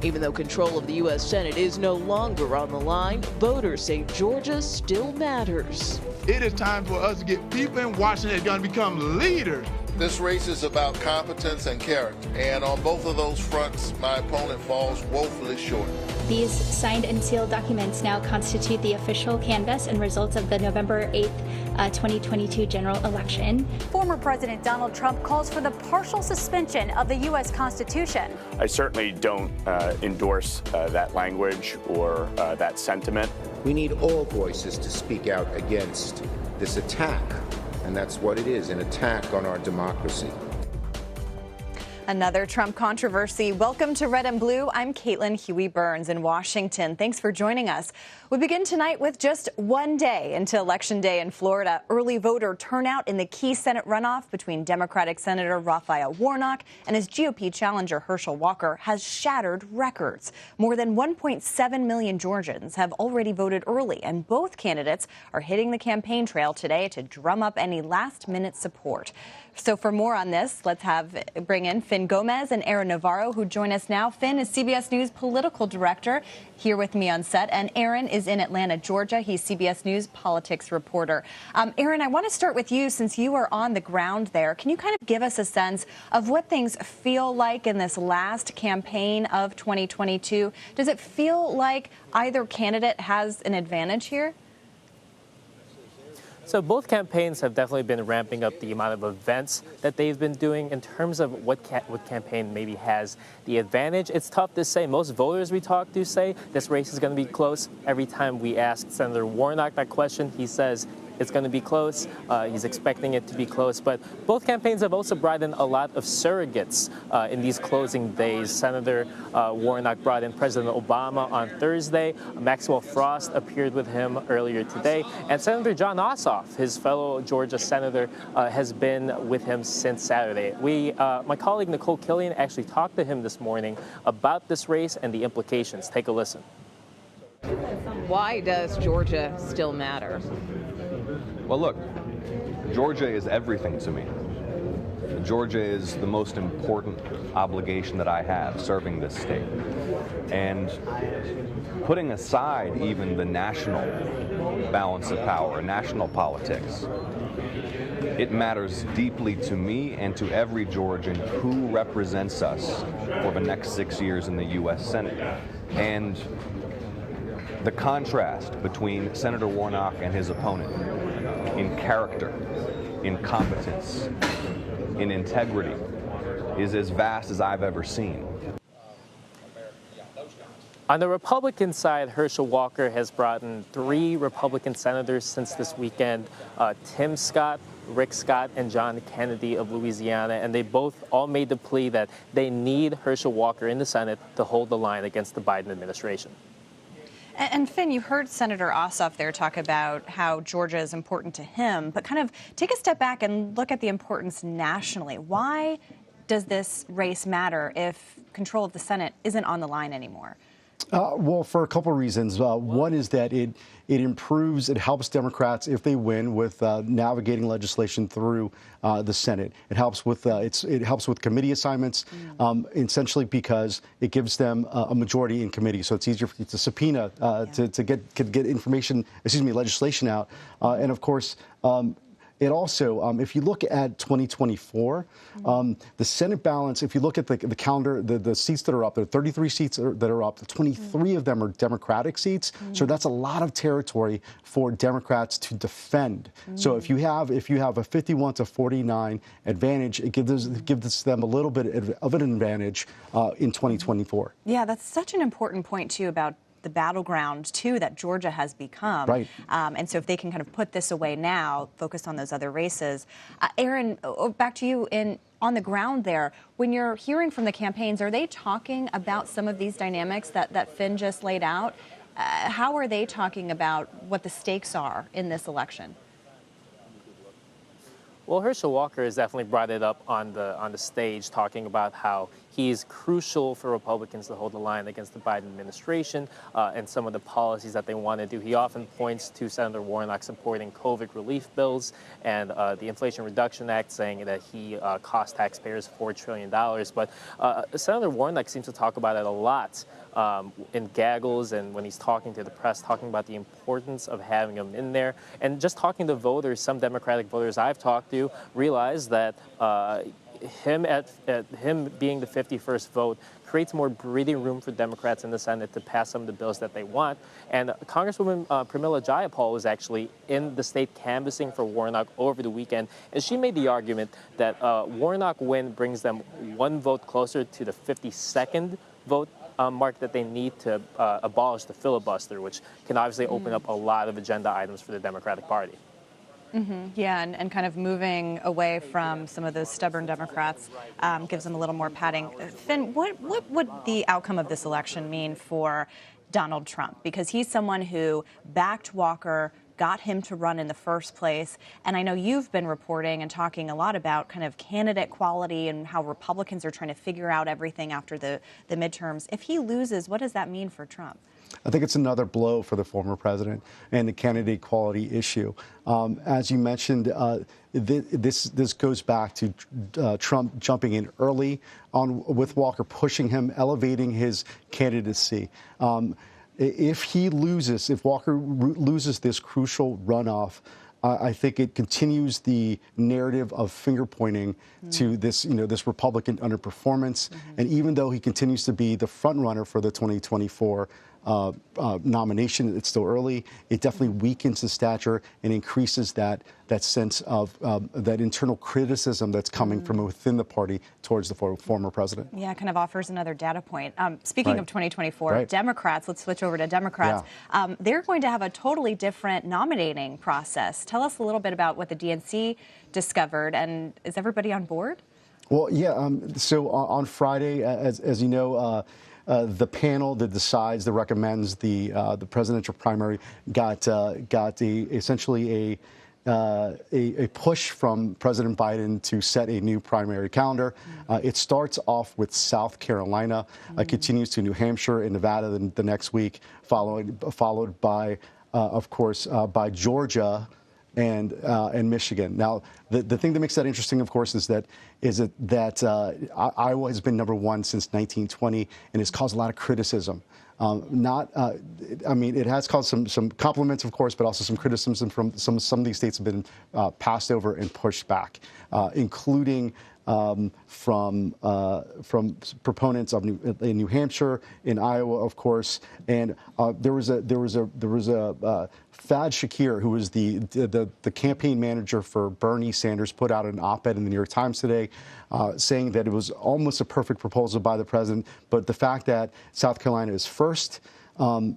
Even though control of the U.S. Senate is no longer on the line, voters say Georgia still matters. It is time for us to get people in Washington that are going to become leaders. This race is about competence and character, and on both of those fronts, my opponent falls woefully short. These signed and sealed documents now constitute the official canvass and results of the November 8th, 2022 general election. Former President Donald Trump calls for the partial suspension of the U.S. Constitution. I certainly don't endorse that language or that sentiment. We need all voices to speak out against this attack, and that's what it is, an attack on our democracy. Another Trump controversy. Welcome to Red and Blue. I'm Caitlin Huey-Burns in Washington. Thanks for joining us. We begin tonight with just one day until Election Day in Florida. Early voter turnout in the key Senate runoff between Democratic Senator Raphael Warnock and his GOP challenger Herschel Walker has shattered records. More than 1.7 million Georgians have already voted early, and both candidates are hitting the campaign trail today to drum up any last-minute support. So for more on this, let's bring in Finn Gomez and Aaron Navarro, who join us now. Finn is CBS News political director here with me on set, and Aaron is in Atlanta, Georgia. He's CBS News politics reporter. Aaron, I want to start with you since you are on the ground there. Can you kind of give us a sense of what things feel like in this last campaign of 2022? Does it feel like either candidate has an advantage here? So both campaigns have definitely been ramping up the amount of events that they've been doing. In terms of what campaign maybe has the advantage, it's tough to say. Most voters we talk to say this race is going to be close. Every time we ask Senator Warnock that question, he says it's going to be close. He's expecting it to be close. But both campaigns have also brought in a lot of surrogates in these closing days. Senator Warnock brought in President Obama on Thursday. Maxwell Frost appeared with him earlier today. And Senator John Ossoff, his fellow Georgia senator, has been with him since Saturday. My colleague Nicole Killian actually talked to him this morning about this race and the implications. Take a listen. Why does Georgia still matter? Well, look, Georgia is everything to me. Georgia is the most important obligation that I have, serving this state. And putting aside even the national balance of power, national politics, it matters deeply to me and to every Georgian who represents us for the next 6 years in the U.S. Senate. And the contrast between Senator Warnock and his opponent in character, in competence, in integrity is as vast as I've ever seen. On the Republican side, Herschel Walker has brought in 3 Republican senators since this weekend, Tim Scott, Rick Scott, and John Kennedy of Louisiana, and they both all made the plea that they need Herschel Walker in the Senate to hold the line against the Biden administration. And Finn, you heard Senator Ossoff there talk about how Georgia is important to him, but kind of take a step back and look at the importance nationally. Why does this race matter if control of the Senate isn't on the line anymore? Well, for a couple of reasons. One is that it helps Democrats if they win with navigating legislation through the Senate. It helps with committee assignments, essentially because it gives them a majority in committee. So it's easier to subpoena to get information, legislation out, and of course. It also, if you look at 2024, the Senate balance, if you look at the calendar, the seats that are up, there are 33 seats that are up, 23 of them are Democratic seats. So that's a lot of territory for Democrats to defend. So if you have a 51-49 advantage, it gives them a little bit of an advantage in 2024. Yeah, that's such an important point, too, about the battleground, too, that Georgia has become. Right. And so if they can kind of put this away now, focus on those other races. Aaron, back to you on the ground there. When you're hearing from the campaigns, are they talking about some of these dynamics that Finn just laid out? How are they talking about what the stakes are in this election? Well, Herschel Walker has definitely brought it up on the stage, talking about how he's crucial for Republicans to hold the line against the Biden administration and some of the policies that they want to do. He often points to Senator Warnock supporting COVID relief bills and the Inflation Reduction Act, saying that he cost taxpayers $4 trillion. But Senator Warnock seems to talk about it a lot in gaggles and when he's talking to the press, talking about the importance of having him in there. And just talking to voters, some Democratic voters I've talked to realize that him being the 51st vote creates more breathing room for Democrats in the Senate to pass some of the bills that they want. And Congresswoman Pramila Jayapal was actually in the state canvassing for Warnock over the weekend, and she made the argument that Warnock win brings them one vote closer to the 52nd vote mark that they need to abolish the filibuster, which can obviously open up a lot of agenda items for the Democratic Party. Yeah, and kind of moving away from some of those stubborn Democrats gives them a little more padding. Finn, what would the outcome of this election mean for Donald Trump? Because he's someone who backed Walker, got him to run in the first place. And I know you've been reporting and talking a lot about kind of candidate quality and how Republicans are trying to figure out everything after the midterms. If he loses, what does that mean for Trump? I think it's another blow for the former president and the candidate quality issue. As you mentioned, this goes back to Trump jumping in early on with Walker, pushing him, elevating his candidacy. If he loses, if Walker loses this crucial runoff, I think it continues the narrative of finger pointing to this, this Republican underperformance. And even though he continues to be the front runner for the 2024 nomination, it's still early. It definitely weakens his stature and increases that sense of that internal criticism that's coming from within the party towards the former president. Yeah, kind of offers another data point. Speaking of 2024, Democrats, let's switch over to Democrats. Yeah. They're going to have a totally different nominating process. Tell us a little bit about what the DNC discovered, and is everybody on board? Well, yeah. So on Friday, as you know, the panel that decides, that recommends the presidential primary, got essentially a push from President Biden to set a new primary calendar. It starts off with South Carolina, continues to New Hampshire and Nevada the next week, followed by, of course, by Georgia and Michigan. Now, the thing that makes that interesting, of course, is that Iowa has been #1 since 1920 and has caused a lot of criticism. I mean, it has caused some compliments, of course, but also some criticism from some of these states have been passed over and pushed back, including from proponents of New Hampshire, in Iowa, of course, and there was a Fad Shakir, who was the campaign manager for Bernie Sanders, put out an op-ed in the New York Times today, saying that it was almost a perfect proposal by the president, but the fact that South Carolina is first and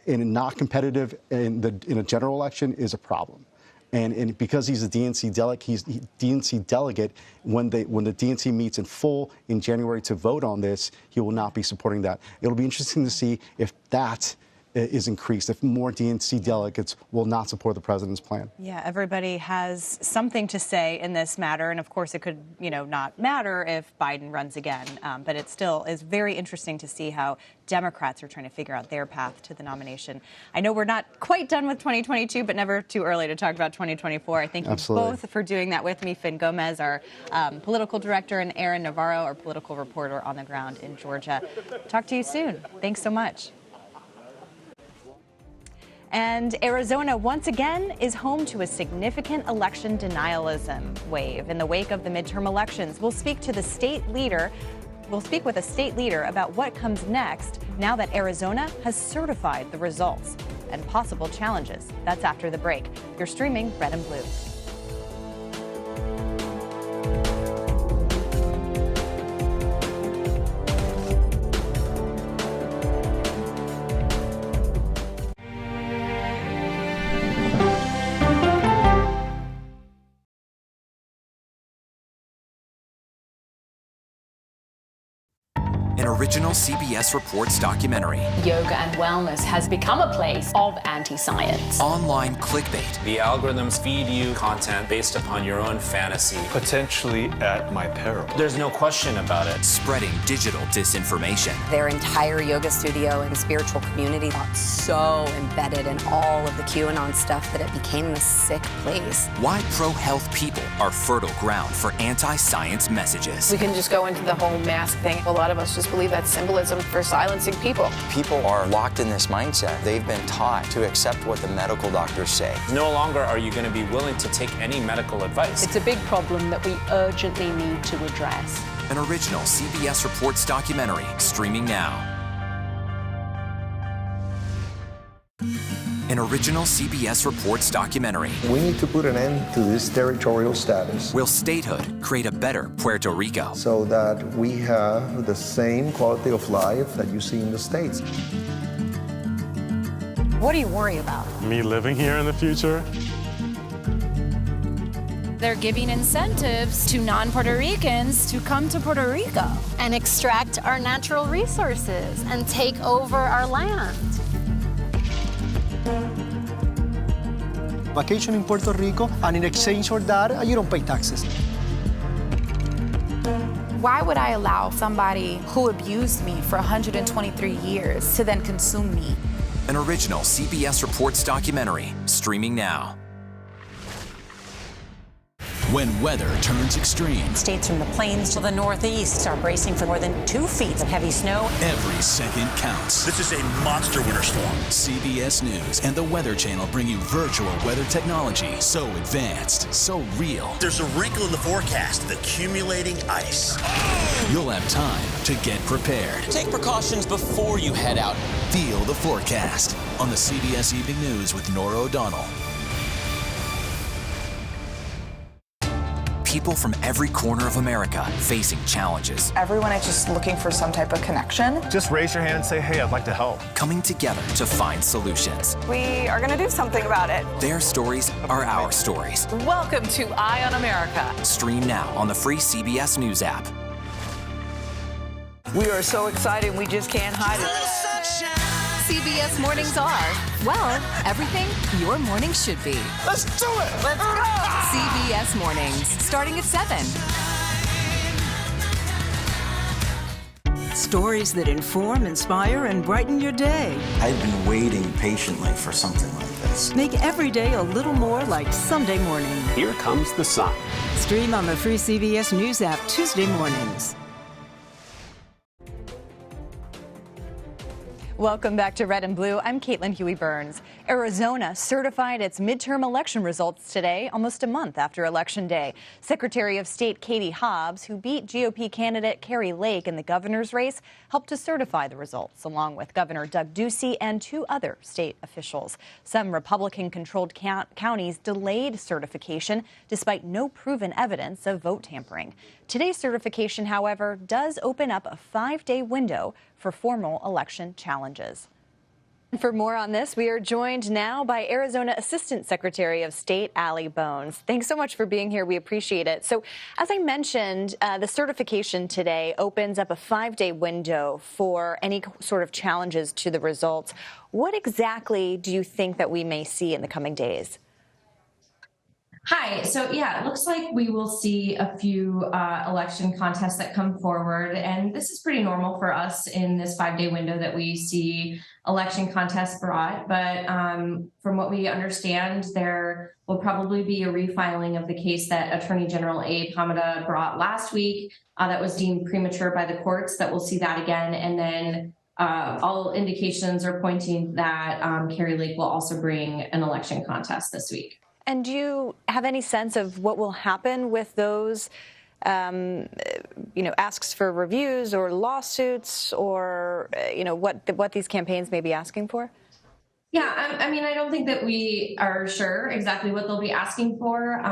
not competitive in a general election is a problem. And because he's a DNC delegate, when the DNC meets in full in January to vote on this, he will not be supporting that. It'll be interesting to see if that is increased, if more DNC delegates will not support the president's plan. Yeah, everybody has something to say in this matter, and of course it could, not matter if Biden runs again. But it still is very interesting to see how Democrats are trying to figure out their path to the nomination. I know we're not quite done with 2022, but never too early to talk about 2024. I thank you both for doing that with me. Finn Gomez, our political director, and Aaron Navarro, our political reporter on the ground in Georgia. Talk to you soon. Thanks so much. And Arizona, once again, is home to a significant election denialism wave in the wake of the midterm elections. We'll speak with a state leader about what comes next now that Arizona has certified the results and possible challenges. That's after the break. You're streaming Red and Blue. an original CBS Reports documentary. Yoga and wellness has become a place of anti-science. Online clickbait. The algorithms feed you content based upon your own fantasy. Potentially at my peril. There's no question about it. Spreading digital disinformation. Their entire yoga studio and spiritual community got so embedded in all of the QAnon stuff that it became this sick place. Why pro-health people are fertile ground for anti-science messages. We can just go into the whole mask thing. A lot of us just believe that's symbolism for silencing people. People are locked in this mindset. They've been taught to accept what the medical doctors say. No longer are you going to be willing to take any medical advice. It's a big problem that we urgently need to address. An original CBS Reports documentary streaming now. An original CBS Reports documentary. We need to put an end to this territorial status. Will statehood create a better Puerto Rico? So that we have the same quality of life that you see in the States. What do you worry about? Me living here in the future? They're giving incentives to non-Puerto Ricans to come to Puerto Rico and extract our natural resources and take over our land. Vacation in Puerto Rico, and in exchange for that, you don't pay taxes. Why would I allow somebody who abused me for 123 years to then consume me? An original CBS Reports documentary streaming now. When weather turns extreme. States from the plains to the northeast are bracing for more than 2 feet of heavy snow. Every second counts. This is a monster winter storm. CBS News and the Weather Channel bring you virtual weather technology so advanced, so real. There's a wrinkle in the forecast, the accumulating ice. Oh! You'll have time to get prepared. Take precautions before you head out. Feel the forecast on the CBS Evening News with Nora O'Donnell. People from every corner of America facing challenges. Everyone is just looking for some type of connection. Just raise your hand and say, hey, I'd like to help. Coming together to find solutions. We are going to do something about it. Their stories are our stories. Welcome to Eye on America. Stream now on the free CBS News app. We are so excited, we just can't hide it. CBS mornings are, well, everything your morning should be. Let's do it! Let's go! CBS mornings, starting at 7. Stories that inform, inspire, and brighten your day. I've been waiting patiently for something like this. Make every day a little more like Sunday morning. Here comes the sun. Stream on the free CBS News app Tuesday mornings. Welcome back to Red and Blue. I'm Caitlin Huey-Burns. Arizona certified its midterm election results today, almost a month after Election Day. Secretary of State Katie Hobbs, who beat GOP candidate Kari Lake in the governor's race, helped to certify the results, along with Governor Doug Ducey and 2 other state officials. Some Republican-controlled counties delayed certification despite no proven evidence of vote tampering. Today's certification, however, does open up a 5-day window for formal election challenges. For more on this, we are joined now by Arizona Assistant Secretary of State Allie Bones. Thanks so much for being here. We appreciate it. So, as I mentioned, the certification today opens up a 5-day window for any sort of challenges to the results. What exactly do you think that we may see in the coming days? Hi. So, yeah, it looks like we will see a few election contests that come forward. And this is pretty normal for us in this 5-day window that we see election contests brought. But from what we understand, there will probably be a refiling of the case that Attorney General Abe Hamada brought last week that was deemed premature by the courts, that we'll see that again. And then all indications are pointing that Kari Lake will also bring an election contest this week. And do you have any sense of what will happen with those, asks for reviews or lawsuits, or what these campaigns may be asking for? Yeah, I mean, I don't think that we are sure exactly what they'll be asking for.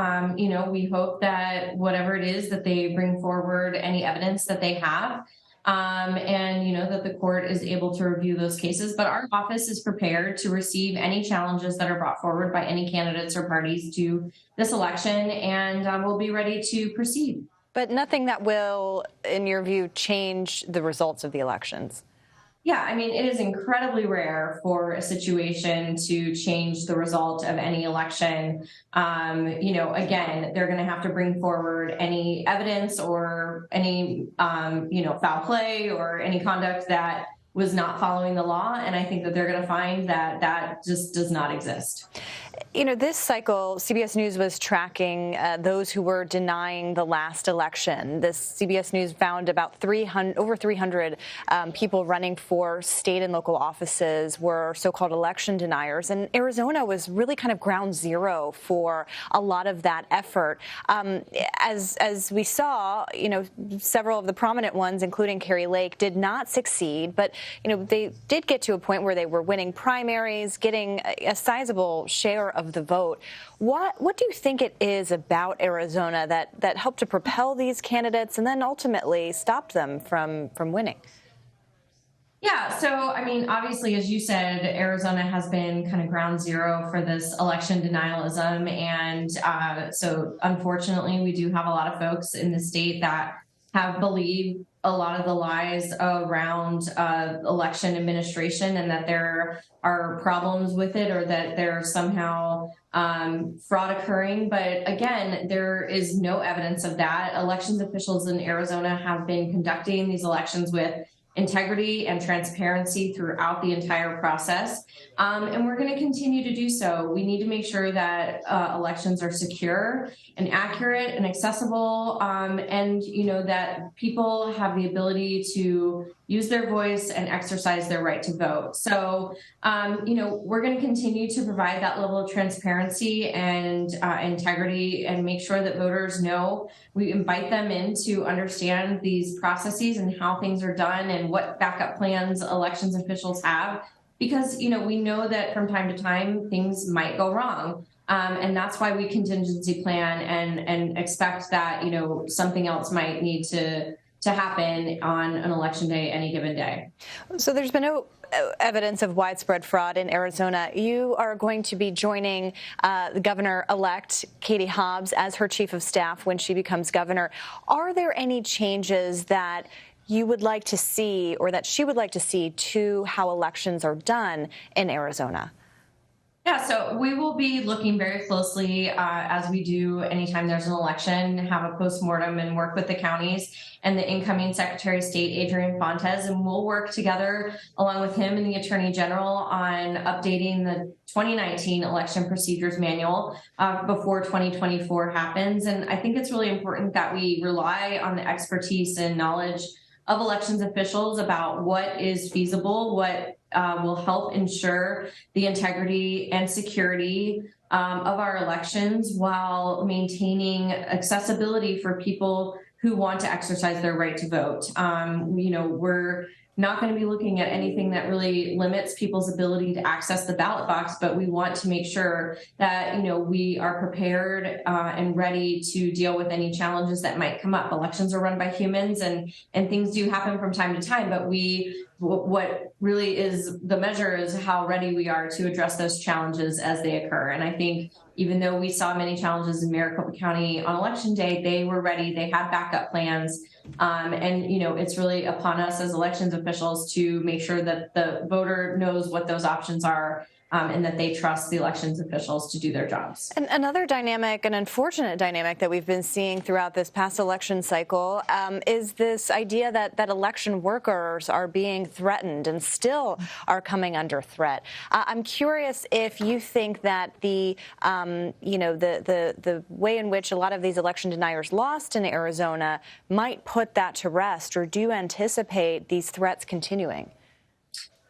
We hope that whatever it is that they bring forward, any evidence that they have, that the court is able to review those cases. But our office is prepared to receive any challenges that are brought forward by any candidates or parties to this election, and we'll be ready to proceed. But nothing that will, in your view, change the results of the elections. Yeah, I mean, it is incredibly rare for a situation to change the result of any election. Again, they're going to have to bring forward any evidence or any, foul play or any conduct that was not following the law. And I think that they're going to find that that just does not exist. This cycle, CBS News was tracking those who were denying the last election. This CBS News found about over 300 people running for state and local offices were so-called election deniers. And Arizona was really kind of ground zero for a lot of that effort. As we saw, several of the prominent ones, including Kari Lake, did not succeed. But, they did get to a point where they were winning primaries, getting a sizable share of the vote. What do you think it is about Arizona that helped to propel these candidates and then ultimately stopped them from winning? Yeah, so I mean, obviously, as you said, Arizona has been kind of ground zero for this election denialism. And so unfortunately, we do have a lot of folks in the state that have believed a lot of the lies around election administration and that there are problems with it or that there's somehow fraud occurring. But again, there is no evidence of that. Elections officials in Arizona have been conducting these elections with integrity and transparency throughout the entire process. And we're going to continue to do so. We need to make sure that elections are secure and accurate and accessible, and that people have the ability to use their voice and exercise their right to vote. So, we're going to continue to provide that level of transparency and integrity and make sure that voters know. We invite them in to understand these processes and how things are done and what backup plans elections officials have, because, we know that from time to time things might go wrong. And that's why we contingency plan and expect that, something else might need to happen on an election day, any given day. So there's been no evidence of widespread fraud in Arizona. You are going to be joining the governor-elect, Katie Hobbs, as her chief of staff when she becomes governor. Are there any changes that you would like to see or that she would like to see to how elections are done in Arizona? Yeah, so we will be looking very closely as we do anytime there's an election, have a postmortem and work with the counties and the incoming Secretary of State, Adrian Fontes, and we'll work together along with him and the Attorney General on updating the 2019 election procedures manual before 2024 happens. And I think it's really important that we rely on the expertise and knowledge of elections officials about what is feasible, what will help ensure the integrity and security of our elections while maintaining accessibility for people who want to exercise their right to vote. We're not going to be looking at anything that really limits people's ability to access the ballot box, but we want to make sure that, we are prepared and ready to deal with any challenges that might come up. Elections are run by humans and things do happen from time to time, but what really is the measure is how ready we are to address those challenges as they occur. And I think even though we saw many challenges in Maricopa County on election day, they were ready, they had backup plans. It's really upon us as elections officials to make sure that the voter knows what those options are and that they trust the elections officials to do their jobs. And another dynamic, an unfortunate dynamic that we've been seeing throughout this past election cycle is this idea that election workers are being threatened and still are coming under threat. I'm curious if you think that the way in which a lot of these election deniers lost in Arizona might put that to rest, or do you anticipate these threats continuing?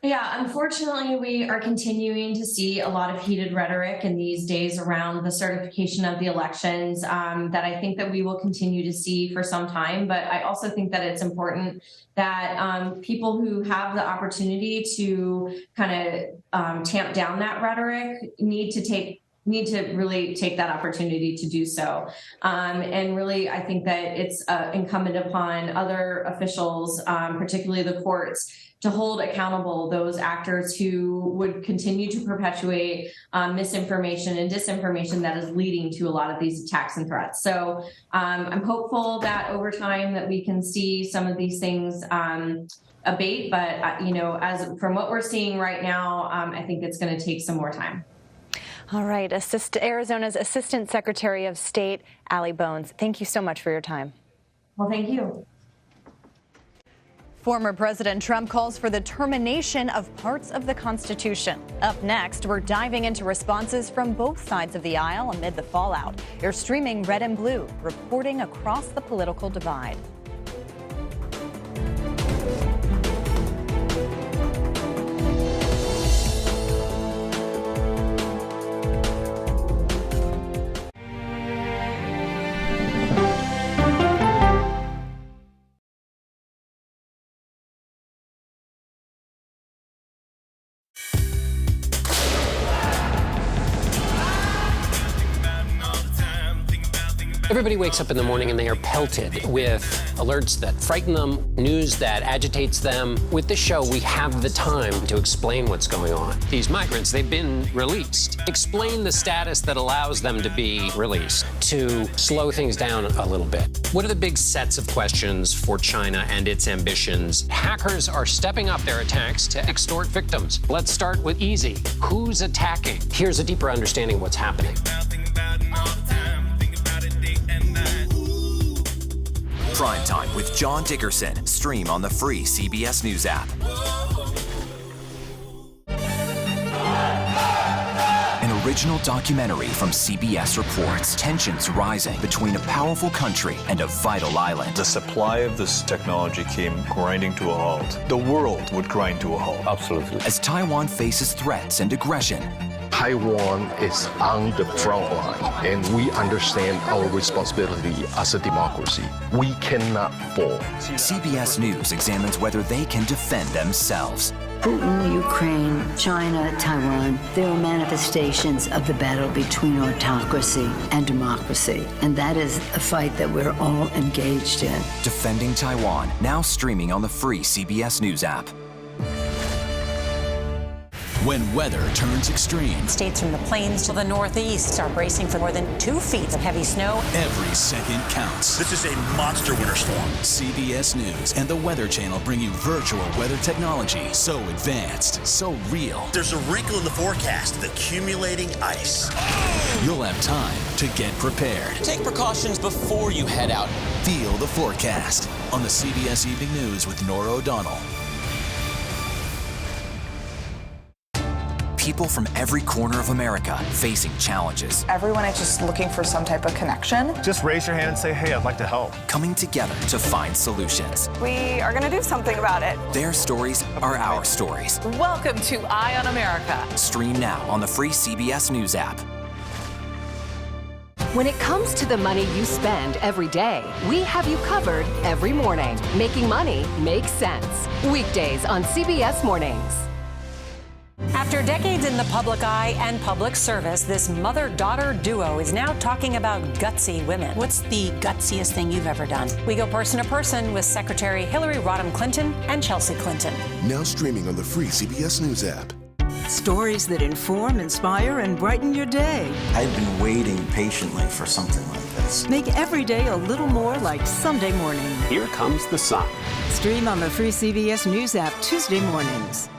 Yeah, unfortunately, we are continuing to see a lot of heated rhetoric in these days around the certification of the elections that I think that we will continue to see for some time. But I also think that it's important that people who have the opportunity to kind of tamp down that rhetoric need to take need to really take that opportunity to do so. And really, I think that it's incumbent upon other officials, particularly the courts, to hold accountable those actors who would continue to perpetuate misinformation and disinformation that is leading to a lot of these attacks and threats. So I'm hopeful that over time that we can see some of these things abate, but as from what we're seeing right now, I think it's going to take some more time. All right, Arizona's Assistant Secretary of State, Allie Bones, thank you so much for your time. Well, thank you. Former President Trump calls for the termination of parts of the Constitution. Up next, we're diving into responses from both sides of the aisle amid the fallout. You're streaming Red and Blue, reporting across the political divide. Everybody wakes up in the morning and they are pelted with alerts that frighten them, news that agitates them. With this show, we have the time to explain what's going on. These migrants, they've been released. Explain the status that allows them to be released, to slow things down a little bit. What are the big sets of questions for China and its ambitions? Hackers are stepping up their attacks to extort victims. Let's start with easy. Who's attacking? Here's a deeper understanding of what's happening. Prime Time with John Dickerson. Stream on the free CBS News app. An original documentary from CBS reports tensions rising between a powerful country and a vital island. The supply of this technology came grinding to a halt. The world would grind to a halt. Absolutely. As Taiwan faces threats and aggression, Taiwan is on the front line, and we understand our responsibility as a democracy. We cannot fall. CBS News examines whether they can defend themselves. Putin, Ukraine, China, Taiwan, there are manifestations of the battle between autocracy and democracy. And that is a fight that we're all engaged in. Defending Taiwan, now streaming on the free CBS News app. When weather turns extreme, states from the plains to the northeast are bracing for more than 2 feet of heavy snow. Every second counts. This is a monster winter storm. CBS News and the Weather Channel bring you virtual weather technology so advanced, so real. There's a wrinkle in the forecast, the accumulating ice. You'll have time to get prepared. Take precautions before you head out. Feel the forecast on the CBS Evening News with Nora O'Donnell. People from every corner of America facing challenges. Everyone is just looking for some type of connection. Just raise your hand and say, hey, I'd like to help. Coming together to find solutions. We are going to do something about it. Their stories are our stories. Welcome to Eye on America. Stream now on the free CBS News app. When it comes to the money you spend every day, we have you covered every morning. Making money makes sense. Weekdays on CBS Mornings. After decades in the public eye and public service, this mother-daughter duo is now talking about gutsy women. What's the gutsiest thing you've ever done? We go person to person with Secretary Hillary Rodham Clinton and Chelsea Clinton. Now streaming on the free CBS News app. Stories that inform, inspire, and brighten your day. I've been waiting patiently for something like this. Make every day a little more like Sunday morning. Here comes the sun. Stream on the free CBS News app Tuesday mornings.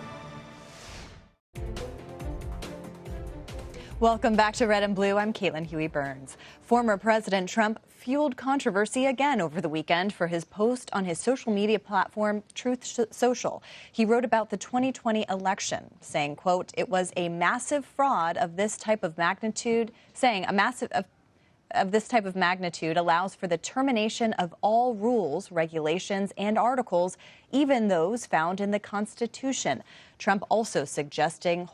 Welcome back to Red and Blue. I'm Caitlin Huey-Burns. Former President Trump fueled controversy again over the weekend for his post on his social media platform, Truth Social. He wrote about the 2020 election, saying, quote, it was a massive fraud of this type of magnitude, saying this type of magnitude allows for the termination of all rules, regulations, and articles, even those found in the Constitution. Trump also suggested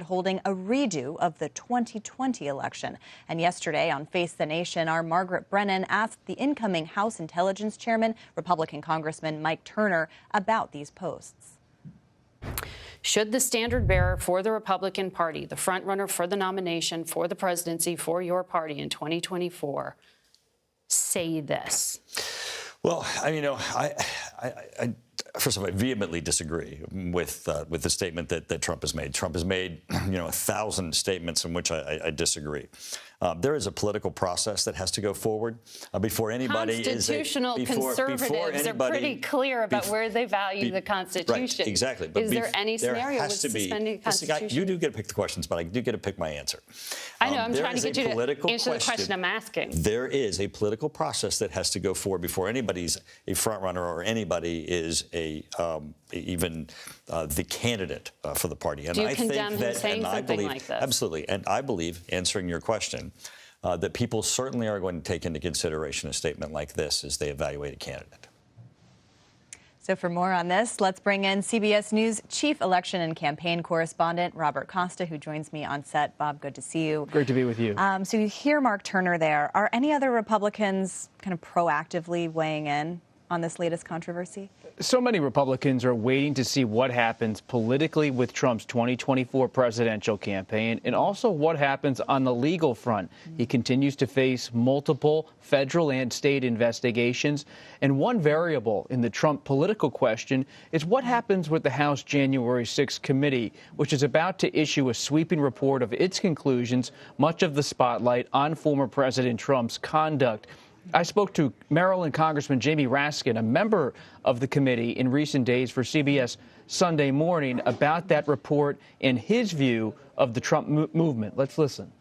holding a redo of the 2020 election. And yesterday on Face the Nation, our Margaret Brennan asked the incoming House Intelligence Chairman, Republican Congressman Mike Turner, about these posts. Should the standard bearer for the Republican Party, the front runner for the nomination for the presidency for your party in 2024, say this? Well, I first of all, I vehemently disagree with the statement that Trump has made. Trump has made, 1,000 statements in which I disagree. There is a political process that has to go forward before anybody Constitutional conservatives are pretty clear about where they value the Constitution. Right, exactly. But is there any scenario with suspending the Constitution? You do get to pick the questions, but I do get to pick my answer. I know. I'm trying to get you to answer the question I'm asking. There is a political process that has to go forward before anybody's a front runner or anybody is even the candidate for the party. And do you I condemn think him saying something like this? Absolutely. And I believe, answering your question, that people certainly are going to take into consideration a statement like this as they evaluate a candidate. So for more on this, let's bring in CBS News Chief Election and Campaign Correspondent Robert Costa, who joins me on set. Bob, good to see you. Great to be with you. So you hear Mark Turner there. Are any other Republicans kind of proactively weighing in on this latest controversy? So many Republicans are waiting to see what happens politically with Trump's 2024 presidential campaign and also what happens on the legal front. He continues to face multiple federal and state investigations. And one variable in the Trump political question is what happens with the House January 6th committee, which is about to issue a sweeping report of its conclusions, much of the spotlight on former President Trump's conduct. I spoke to Maryland Congressman Jamie Raskin, a member of the committee, in recent days for CBS Sunday Morning about that report and his view of the Trump movement. Let's listen.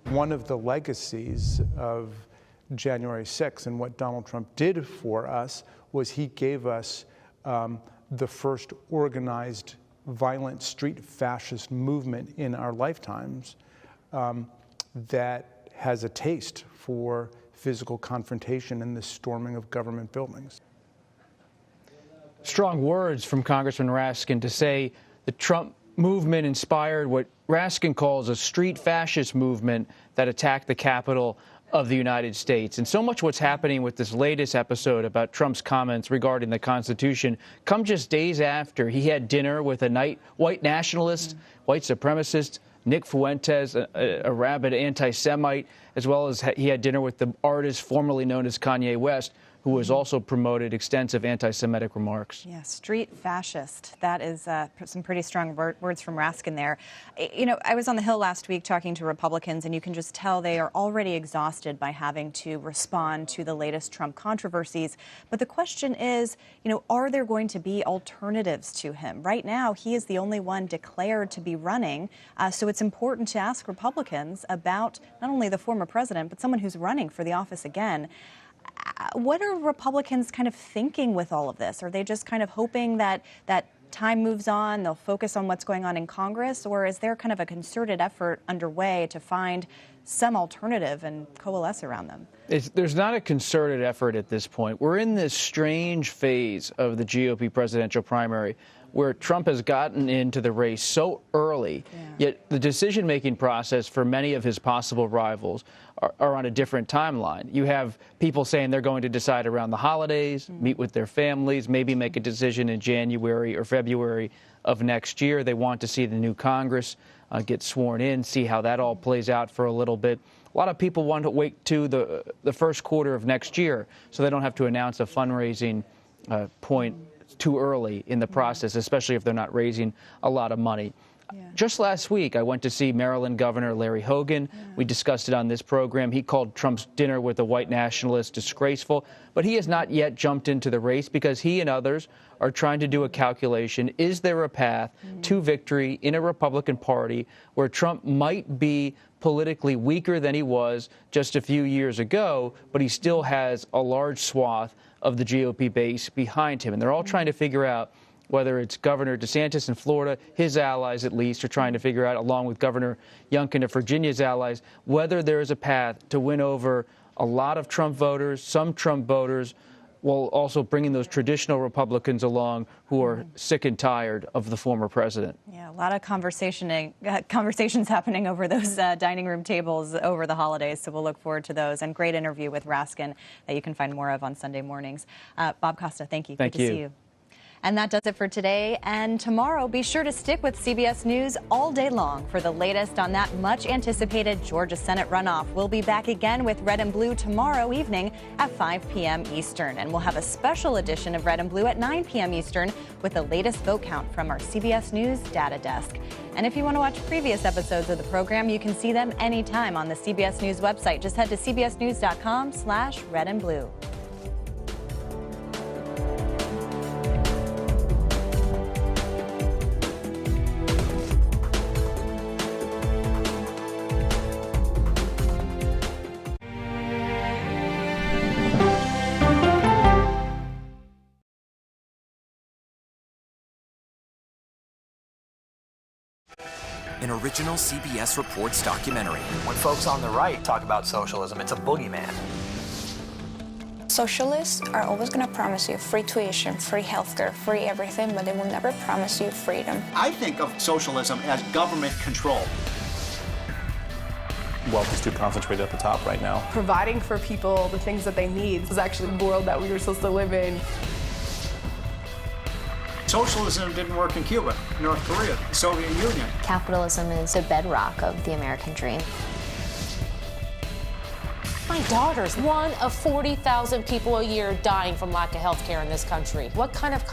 One of the legacies of January 6th and what Donald Trump did for us was he gave us the first organized, violent street fascist movement in our lifetimes that has a taste for physical confrontation and the storming of government buildings. Strong words from Congressman Raskin to say the Trump movement inspired what Raskin calls a street fascist movement that attacked the Capitol of the United States. And so much what's happening with this latest episode about Trump's comments regarding the Constitution come just days after he had dinner with a white nationalist, white supremacist, Nick Fuentes, a rabid anti-Semite, as well as he had dinner with the artist formerly known as Kanye West, who has also promoted extensive anti-Semitic remarks. Yeah, street fascist. That is some pretty strong words from Raskin there. I was on the Hill last week talking to Republicans, and you can just tell they are already exhausted by having to respond to the latest Trump controversies. But the question is, are there going to be alternatives to him? Right now, he is the only one declared to be running. So it's important to ask Republicans about not only the former president, but someone who's running for the office again. What are Republicans kind of thinking with all of this? Are they just kind of hoping that time moves on, they'll focus on what's going on in Congress, or is there kind of a concerted effort underway to find some alternative and coalesce around them? There's not a concerted effort at this point. We're in this strange phase of the GOP presidential primary where Trump has gotten into the race so early, yet the decision-making process for many of his possible rivals are on a different timeline. You have people saying they're going to decide around the holidays, meet with their families, maybe make a decision in January or February of next year. They want to see the new Congress get sworn in, see how that all plays out for a little bit. A lot of people want to wait to the first quarter of next year so they don't have to announce a fundraising point too early in the process, especially if they're not raising a lot of money. Just last week, I went to see Maryland Governor Larry Hogan. We discussed it on this program. He called Trump's dinner with a white nationalist disgraceful, but he has not yet jumped into the race because he and others are trying to do a calculation. Is there a path to victory in a Republican Party where Trump might be politically weaker than he was just a few years ago, but he still has a large swath of the GOP base behind him? And they're all trying to figure out whether it's Governor DeSantis in Florida, his allies at least, are trying to figure out, along with Governor Youngkin of Virginia's allies, whether there is a path to win over a lot of Trump voters, some Trump voters, while also bringing those traditional Republicans along who are sick and tired of the former president. Yeah, a lot of conversations happening over those dining room tables over the holidays, so we'll look forward to those. And great interview with Raskin that you can find more of on Sunday mornings. Bob Costa, thank you. Thank Good to see you. And that does it for today and tomorrow. Be sure to stick with CBS News all day long for the latest on that much anticipated Georgia Senate runoff. We'll be back again with Red and Blue tomorrow evening at 5 p.m. Eastern. And we'll have a special edition of Red and Blue at 9 p.m. Eastern with the latest vote count from our CBS News data desk. And if you want to watch previous episodes of the program, you can see them anytime on the CBS News website. Just head to cbsnews.com/redandblue. An original CBS Reports documentary. When folks on the right talk about socialism, it's a boogeyman. Socialists are always going to promise you free tuition, free healthcare, free everything, but they will never promise you freedom. I think of socialism as government control. Wealth is too concentrated at the top right now. Providing for people the things that they need is actually the world that we were supposed to live in. Socialism didn't work in Cuba, North Korea, the Soviet Union. Capitalism is the bedrock of the American dream. My daughter's one of 40,000 people a year dying from lack of health care in this country. What kind of country